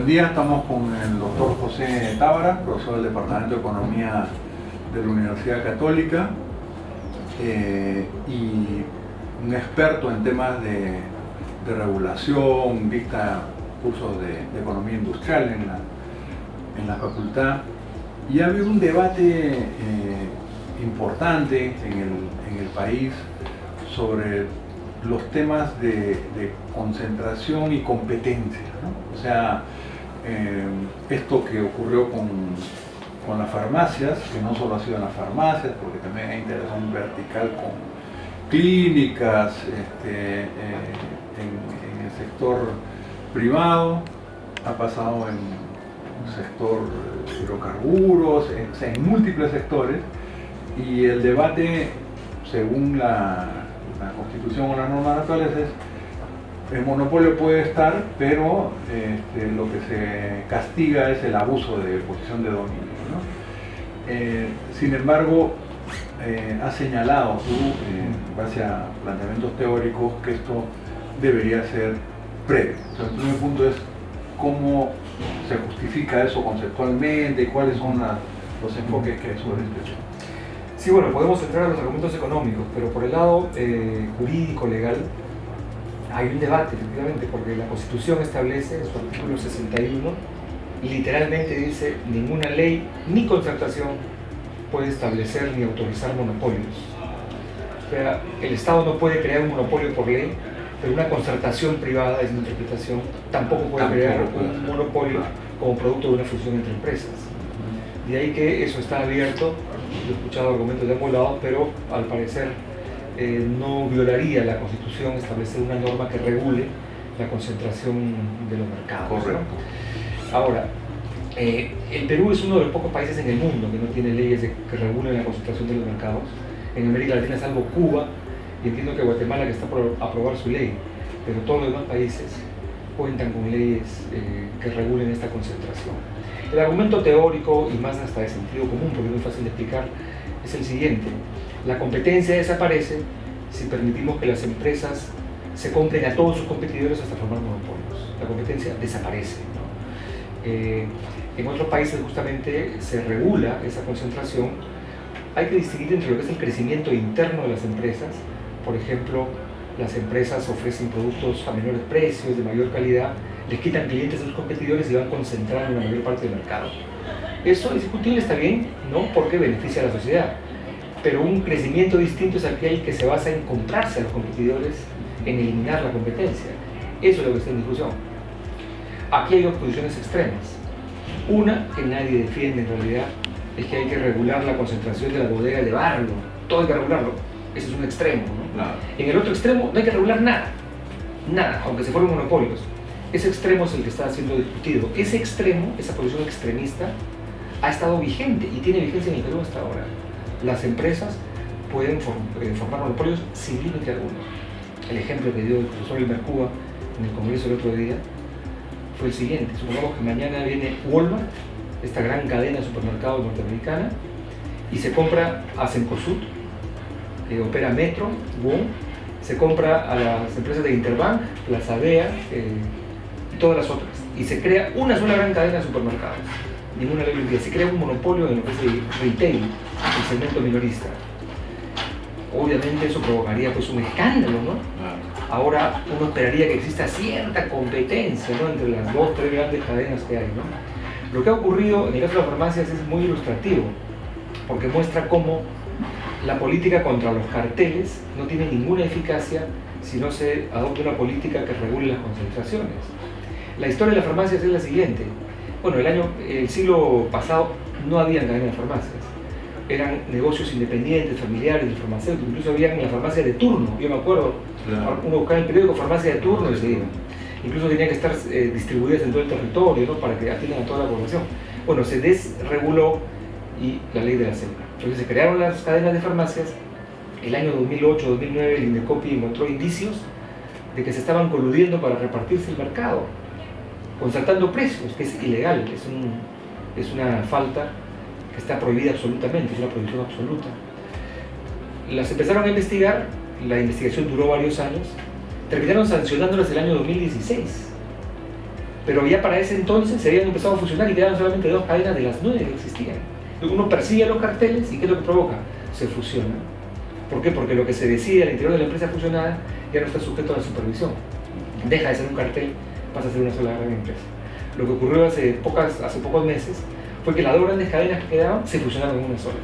Buen día, estamos con el doctor José Tábara, profesor del Departamento de Economía de la Universidad Católica y un experto en temas de regulación, dicta cursos de Economía Industrial en la facultad. Y ha habido un debate importante en el país sobre los temas de concentración y competencia, ¿no? O sea, esto que ocurrió con las farmacias, que no solo ha sido en las farmacias, porque también hay interacción vertical con clínicas, en el sector privado, ha pasado en el sector hidrocarburos, o sea, en múltiples sectores, y el debate, según la Constitución o las normas actuales, es el monopolio puede estar, pero lo que se castiga es el abuso de posición de dominio, ¿no? Sin embargo, has señalado tú, en base a planteamientos teóricos, que esto debería ser previo. O sea, el primer punto es cómo se justifica eso conceptualmente y cuáles son los enfoques que hay sobre este tema. Sí, bueno, podemos entrar a los argumentos económicos, pero por el lado jurídico, legal, hay un debate, efectivamente, porque la Constitución establece en su artículo 61, literalmente dice, ninguna ley ni concertación puede establecer ni autorizar monopolios. O sea, el Estado no puede crear un monopolio por ley, pero una concertación privada, es mi interpretación, tampoco puede crear un monopolio como producto de una fusión entre empresas. De ahí que eso está abierto. Yo he escuchado argumentos de ambos lados, pero al parecer no violaría la Constitución establecer una norma que regule la concentración de los mercados. Correcto. ¿No? Ahora, el Perú es uno de los pocos países en el mundo que no tiene leyes que regulen la concentración de los mercados. En América Latina, salvo Cuba, y entiendo que Guatemala, que está por aprobar su ley, pero todos los demás países cuentan con leyes que regulen esta concentración. El argumento teórico, y más hasta de sentido común, porque es muy fácil de explicar, es el siguiente. La competencia desaparece si permitimos que las empresas se compren a todos sus competidores hasta formar monopolios. La competencia desaparece, ¿no? En otros países justamente se regula esa concentración. Hay que distinguir entre lo que es el crecimiento interno de las empresas. Por ejemplo, las empresas ofrecen productos a menores precios, de mayor calidad, les quitan clientes a sus competidores y van concentrando la mayor parte del mercado. Eso es discutible, está bien, ¿no? Porque beneficia a la sociedad. Pero un crecimiento distinto es aquel que se basa en comprarse a los competidores, en eliminar la competencia. Eso es lo que está en discusión. Aquí hay dos posiciones extremas. Una, que nadie defiende en realidad, es que hay que regular la concentración de la bodega, elevarlo. Todo hay que regularlo. Ese es un extremo, ¿no? Claro. En el otro extremo no hay que regular nada. Nada, aunque se formen monopolios. Ese extremo es el que está siendo discutido. Ese extremo, esa posición extremista, ha estado vigente y tiene vigencia en el Perú hasta ahora. Las empresas pueden formar monopolios sin límite alguno. El ejemplo que dio el profesor Elmer Cuba en el Congreso el otro día fue el siguiente. Supongamos que mañana viene Walmart, esta gran cadena de supermercados norteamericana, y se compra a Cencosud, que opera Metro, WOM, se compra a las empresas de Interbank, Plaza Vea, y todas las otras. Y se crea una sola gran cadena de supermercados. Ninguna ley lo impide. Se crea un monopolio en lo que es el retail, el segmento minorista. Obviamente eso provocaría pues un escándalo, ¿no? Ahora uno esperaría que exista cierta competencia, ¿no?, entre las dos, tres grandes cadenas que hay, ¿no? Lo que ha ocurrido en el caso de las farmacias es muy ilustrativo, porque muestra cómo la política contra los carteles no tiene ninguna eficacia si no se adopta una política que regule las concentraciones. La historia de las farmacias es la siguiente. Bueno, el siglo pasado no había cadenas de farmacias. Eran negocios independientes, familiares, de farmacéuticos. Incluso habían las farmacias de turno. Yo me acuerdo, claro, uno buscaba en el periódico farmacia de turno y se iban. Incluso tenían que estar distribuidas en todo el territorio, ¿no?, para que atiendan a toda la población. Bueno, se desreguló y la ley de la selva. Entonces se crearon las cadenas de farmacias. El año 2008-2009 el INDECOPI encontró indicios de que se estaban coludiendo para repartirse el mercado, concertando precios, que es ilegal, es una falta que está prohibida absolutamente, es una prohibición absoluta. Las empezaron a investigar, la investigación duró varios años, terminaron sancionándolas el año 2016. Pero ya para ese entonces se habían empezado a fusionar y quedaban solamente 2 cadenas de las 9 que existían. Uno persigue los carteles y ¿qué es lo que provoca? Se fusionan. ¿Por qué? Porque lo que se decide al interior de la empresa fusionada ya no está sujeto a la supervisión. Deja de ser un cartel, pasa a ser una sola gran empresa. Lo que ocurrió hace pocos meses fue que las 2 grandes cadenas que quedaban se fusionaron en una sola.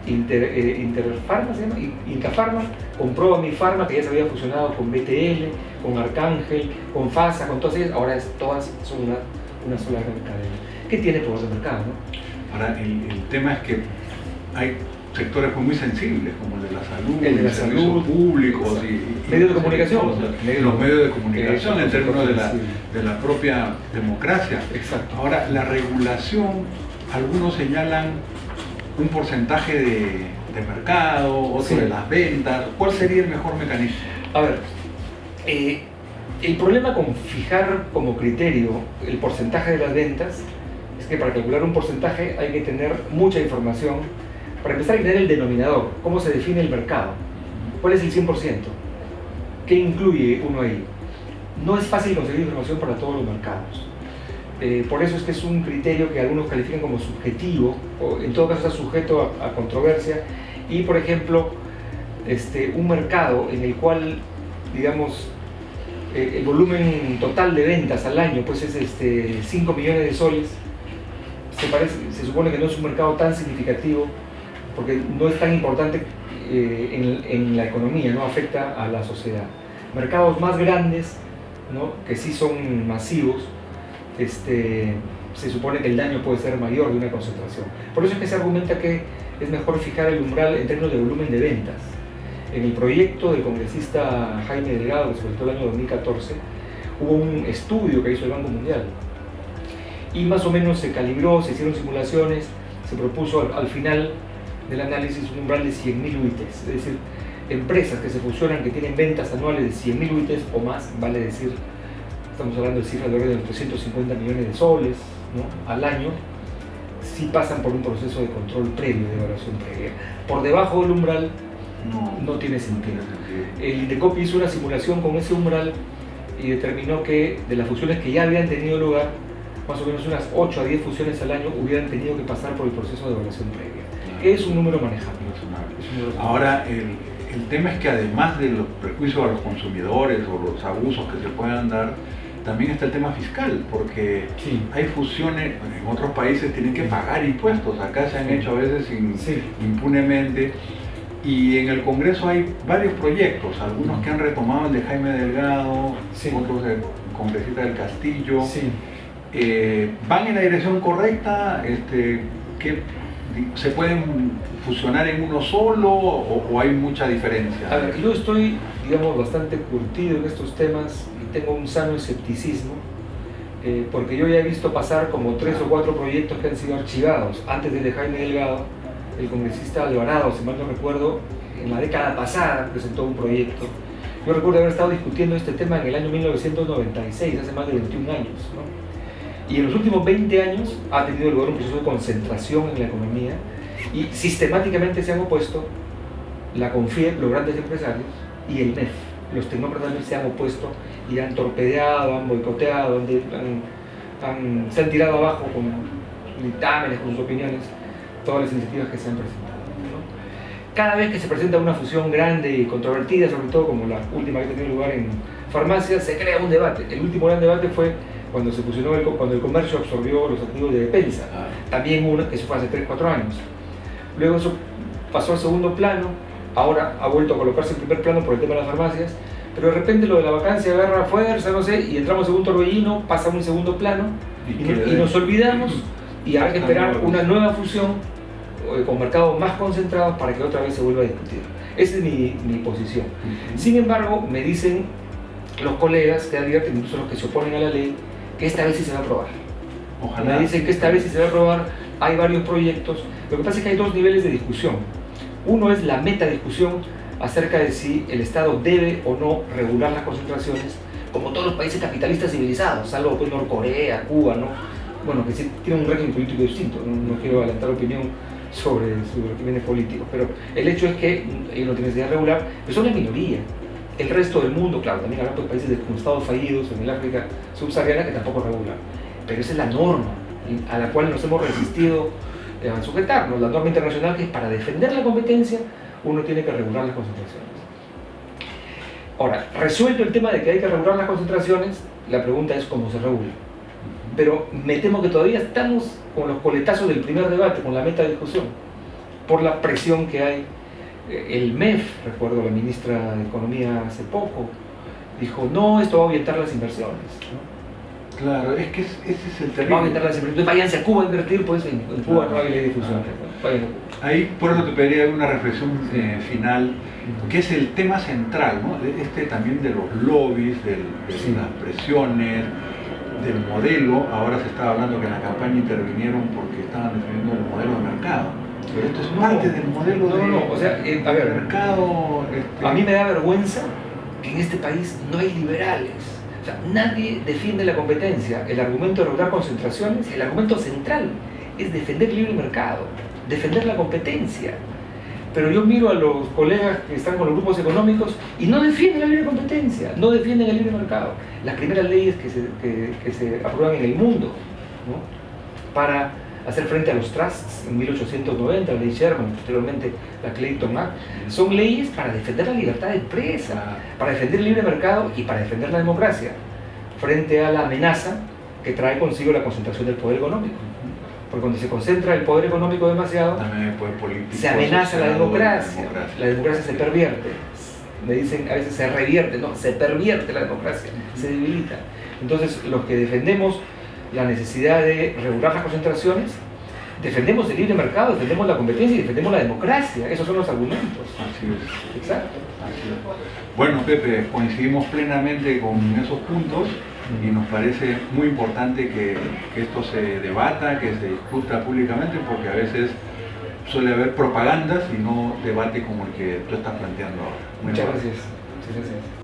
Interpharma se llama, Incafarma compró a Mifarma, que ya se había fusionado con BTL, con Arcángel, con FASA, con todas ellas, ahora todas son una sola gran cadena. ¿Qué tiene poder de mercado, no? Ahora, el tema es que hay sectores muy sensibles, como el de la salud, el de la servicios salud, públicos y medios de comunicación, los medios de comunicación en términos de la propia democracia. Exacto. Ahora, la regulación, algunos señalan un porcentaje de mercado, otro sí, de las ventas. ¿Cuál sería el mejor mecanismo? A ver, el problema con fijar como criterio el porcentaje de las ventas es que para calcular un porcentaje hay que tener mucha información. Para empezar hay que tener el denominador, cómo se define el mercado, cuál es el 100%, qué incluye uno ahí. No es fácil conseguir información para todos los mercados. Por eso es que es un criterio que algunos califican como subjetivo, o en todo caso está sujeto a controversia, y por ejemplo, un mercado en el cual, digamos, el volumen total de ventas al año pues es 5 millones de soles, se supone que no es un mercado tan significativo, porque no es tan importante en la economía, no afecta a la sociedad. Mercados más grandes, ¿no?, que sí son masivos, se supone que el daño puede ser mayor de una concentración. Por eso es que se argumenta que es mejor fijar el umbral en términos de volumen de ventas. En el proyecto del congresista Jaime Delgado, que se presentó el año 2014, hubo un estudio que hizo el Banco Mundial y más o menos se calibró, se hicieron simulaciones, se propuso al final del análisis un umbral de 100.000 UITs, es decir, empresas que se fusionan, que tienen ventas anuales de 100.000 UITs o más, vale decir, estamos hablando de cifras de orden de 350 millones de soles, ¿no?, al año, sí pasan por un proceso de control previo, de evaluación previa. Por debajo del umbral no tiene sentido. El Indecopi hizo una simulación con ese umbral y determinó que de las fusiones que ya habían tenido lugar, más o menos unas 8 a 10 fusiones al año hubieran tenido que pasar por el proceso de evaluación previa, que es un número manejable. Ahora, el tema es que además de los prejuicios a los consumidores o los abusos que se puedan dar, también está el tema fiscal, porque sí, hay fusiones, en otros países tienen que pagar impuestos, acá se han hecho a veces impunemente, y en el Congreso hay varios proyectos, algunos que han retomado el de Jaime Delgado, otros del congresista del Castillo, van en la dirección correcta, que ¿se pueden fusionar en uno solo o hay mucha diferencia? A ver, yo estoy, digamos, bastante curtido en estos temas y tengo un sano escepticismo, porque yo ya he visto pasar como 3 o 4 proyectos que han sido archivados. Antes de Jaime Delgado, el congresista Alvarado, si mal no recuerdo, en la década pasada presentó un proyecto. Yo recuerdo haber estado discutiendo este tema en el año 1996, hace más de 21 años, ¿no? Y en los últimos 20 años ha tenido lugar un proceso de concentración en la economía y sistemáticamente se han opuesto la CONFIEP, los grandes empresarios, y el MEF. Los tecnócratas del MEF se han opuesto y han torpedeado, han boicoteado, se han tirado abajo con dictámenes, con sus opiniones, todas las iniciativas que se han presentado, ¿no? Cada vez que se presenta una fusión grande y controvertida, sobre todo como la última que ha tenido lugar en farmacias, se crea un debate. El último gran debate fue cuando se fusionó, cuando el comercio absorbió los activos de Depensa, también eso fue hace 3-4 años. Luego eso pasó al segundo plano, ahora ha vuelto a colocarse en primer plano por el tema de las farmacias, pero de repente lo de la vacancia agarra fuerza, no sé, y entramos en un torbellino, pasa a un segundo plano, y nos olvidamos, y habrá que esperar una nueva fusión con mercados más concentrados para que otra vez se vuelva a discutir. Esa es mi posición. Sin embargo, me dicen los colegas que advierten, incluso los que se oponen a la ley, que esta vez sí se va a aprobar. Ojalá. Me dicen que esta vez sí se va a aprobar, hay varios proyectos. Lo que pasa es que hay 2 niveles de discusión. Uno es la metadiscusión acerca de si el Estado debe o no regular las concentraciones, como todos los países capitalistas civilizados, salvo pues Norcorea, Cuba, ¿no? Bueno, que sí tienen un régimen político distinto, no quiero adelantar opinión sobre sus regímenes políticos, pero el hecho es que ellos no tienen necesidad de regular, pero son la minoría. El resto del mundo, claro, también habrá pues, países como estados fallidos en el África subsahariana que tampoco regulan. Pero esa es la norma a la cual nos hemos resistido a sujetarnos. La norma internacional que es para defender la competencia, uno tiene que regular las concentraciones. Ahora, resuelto el tema de que hay que regular las concentraciones, la pregunta es cómo se regula. Pero me temo que todavía estamos con los coletazos del primer debate, con la meta de discusión, por la presión que hay. El MEF, recuerdo la ministra de Economía hace poco, dijo, no, esto va a ahuyentar las inversiones, ¿no? Claro, es que ese es el Va a terrible. ahuyentar las inversiones, váyanse a Cuba a invertir, pues en Cuba no hay ley de difusión. Ahí, por eso te pediría una reflexión final, que es el tema central, ¿no? También de los lobbies, de las presiones, del modelo. Ahora se estaba hablando que en la campaña intervinieron porque estaban defendiendo el modelo de mercado. Pero esto es parte del modelo o sea, a ver, mercado. A mí me da vergüenza que en este país no hay liberales. O sea, nadie defiende la competencia. El argumento de regular concentraciones, el argumento central es defender el libre mercado, defender la competencia. Pero yo miro a los colegas que están con los grupos económicos y no defienden la libre competencia, no defienden el libre mercado. Las primeras leyes que se aprueban en el mundo, ¿no? Para hacer frente a los trusts en 1890, la ley Sherman, posteriormente la Clayton Act, son leyes para defender la libertad de empresa, para defender el libre mercado y para defender la democracia, frente a la amenaza que trae consigo la concentración del poder económico. Porque cuando se concentra el poder económico demasiado, se amenaza la democracia se pervierte. Me dicen a veces se revierte, no, se pervierte la democracia, se debilita. Entonces los que defendemos la necesidad de regular las concentraciones, defendemos el libre mercado, defendemos la competencia y defendemos la democracia. Esos son los argumentos. Así es. Exacto. Así es. Bueno, Pepe, coincidimos plenamente con esos puntos y nos parece muy importante que esto se debata, que se discuta públicamente, porque a veces suele haber propagandas y no debate como el que tú estás planteando ahora. Muchas gracias. Muchas gracias.